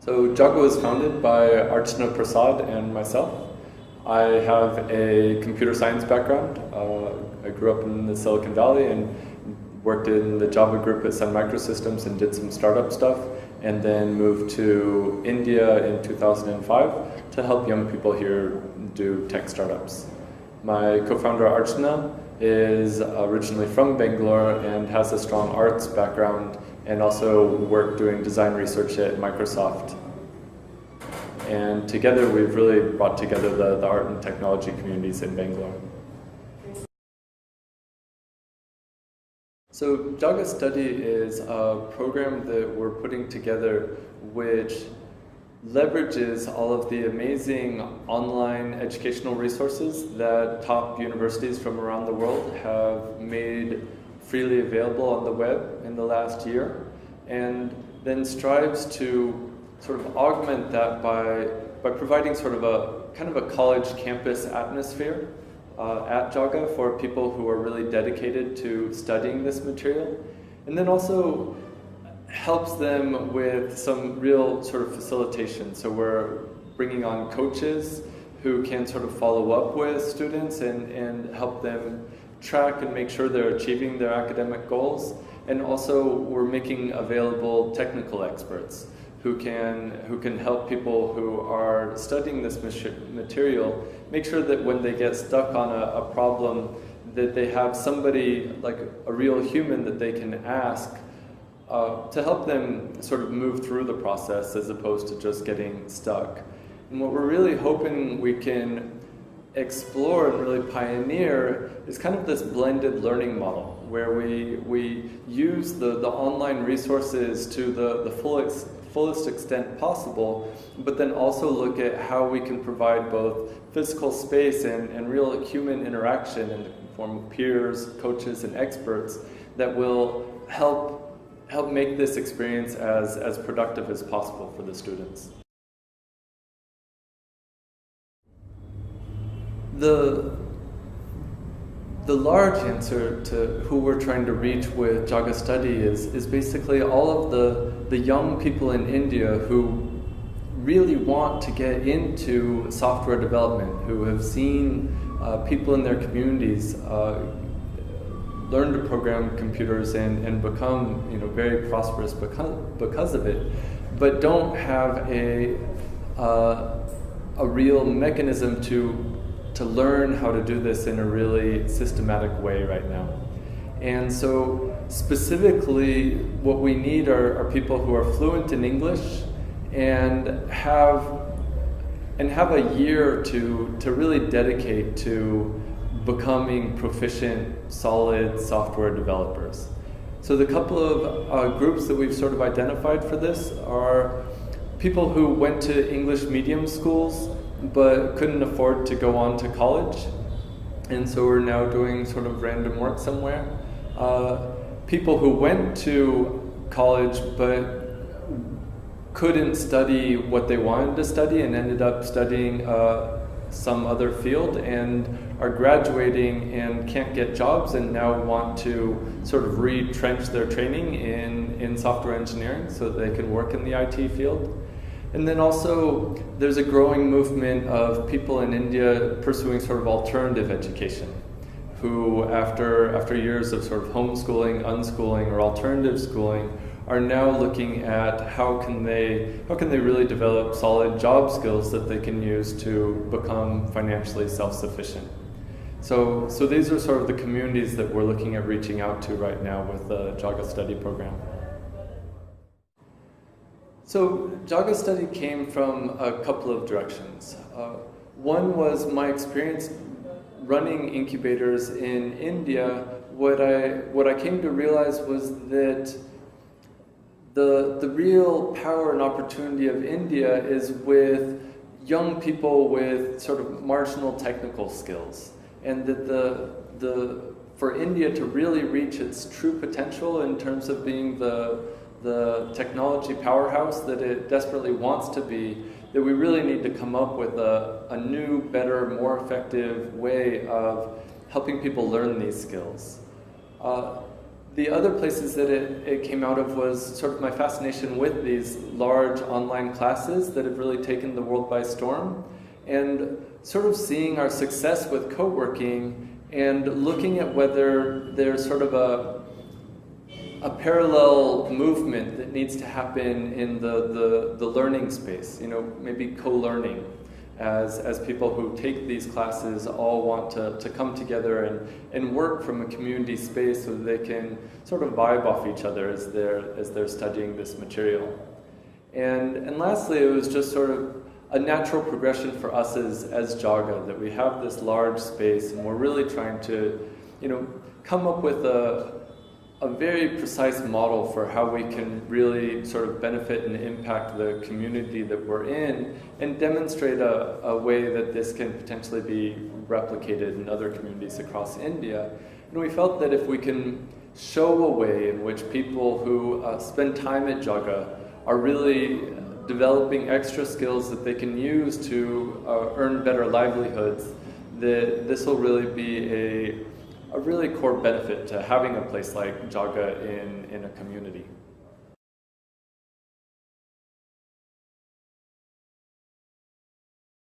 So Jaaga was founded by Archana Prasad and myself. I have a computer science background. I grew up in the Silicon Valley and worked in the Java group at Sun Microsystems and did some startup stuff, and then moved to India in 2005 to help young people here do tech startups. My co-founder Archana is originally from Bangalore and has a strong arts background and also worked doing design research at Microsoft. And together we've really brought together the art and technology communities in Bangalore. So Jaaga Study is a program that we're putting together which leverages all of the amazing online educational resources that top universities from around the world have made freely available on the web in the last year, and then strives to sort of augment that by providing sort of a kind of a college campus atmosphere at Jaaga for people who are really dedicated to studying this material, and then also helps them with some real sort of facilitation. So we're bringing on coaches who can sort of follow up with students and help them track and make sure they're achieving their academic goals. And also we're making available technical experts who can help people who are studying this material make sure that when they get stuck on a problem that they have somebody, like a real human, that they can ask to help them sort of move through the process as opposed to just getting stuck. And what we're really hoping we can explore and really pioneer is kind of this blended learning model where we use the online resources to the fullest extent possible, but then also look at how we can provide both physical space and real human interaction in the form of peers, coaches, and experts that will help make this experience as productive as possible for the students. The large answer to who we're trying to reach with Jaaga Study is basically all of the young people in India who really want to get into software development, who have seen people in their communities learn to program computers and become very prosperous because of it, but don't have a real mechanism to learn how to do this in a really systematic way right now. And so specifically what we need are people who are fluent in English and have a year to really dedicate to becoming proficient, solid software developers. So the couple of groups that we've sort of identified for this are people who went to English medium schools but couldn't afford to go on to college, and so we're now doing sort of random work somewhere. People who went to college but couldn't study what they wanted to study and ended up studying some other field and are graduating and can't get jobs and now want to sort of retrench their training in software engineering so that they can work in the IT field. And then also there's a growing movement of people in India pursuing sort of alternative education, who after years of sort of homeschooling, unschooling, or alternative schooling are now looking at how can they really develop solid job skills that they can use to become financially self-sufficient. So these are sort of the communities that we're looking at reaching out to right now with the Jaaga Study program. So Jaaga Study came from a couple of directions. One was my experience running incubators in India. What I came to realize was that the real power and opportunity of India is with young people with sort of marginal technical skills, and that for India to really reach its true potential in terms of being the technology powerhouse that it desperately wants to be, that we really need to come up with a new, better, more effective way of helping people learn these skills. The other places that it came out of was sort of my fascination with these large online classes that have really taken the world by storm, and sort of seeing our success with co-working and looking at whether there's sort of a parallel movement that needs to happen in the learning space, you know, maybe co-learning, as people who take these classes all want to come together and work from a community space so that they can sort of vibe off each other as they're studying this material. And lastly, it was just sort of a natural progression for us as Jaaga, that we have this large space and we're really trying to, you know, come up with a very precise model for how we can really sort of benefit and impact the community that we're in, and demonstrate a way that this can potentially be replicated in other communities across India. And we felt that if we can show a way in which people who spend time at Jaaga are really developing extra skills that they can use to earn better livelihoods, that this will really be a really core benefit to having a place like Jaaga in a community.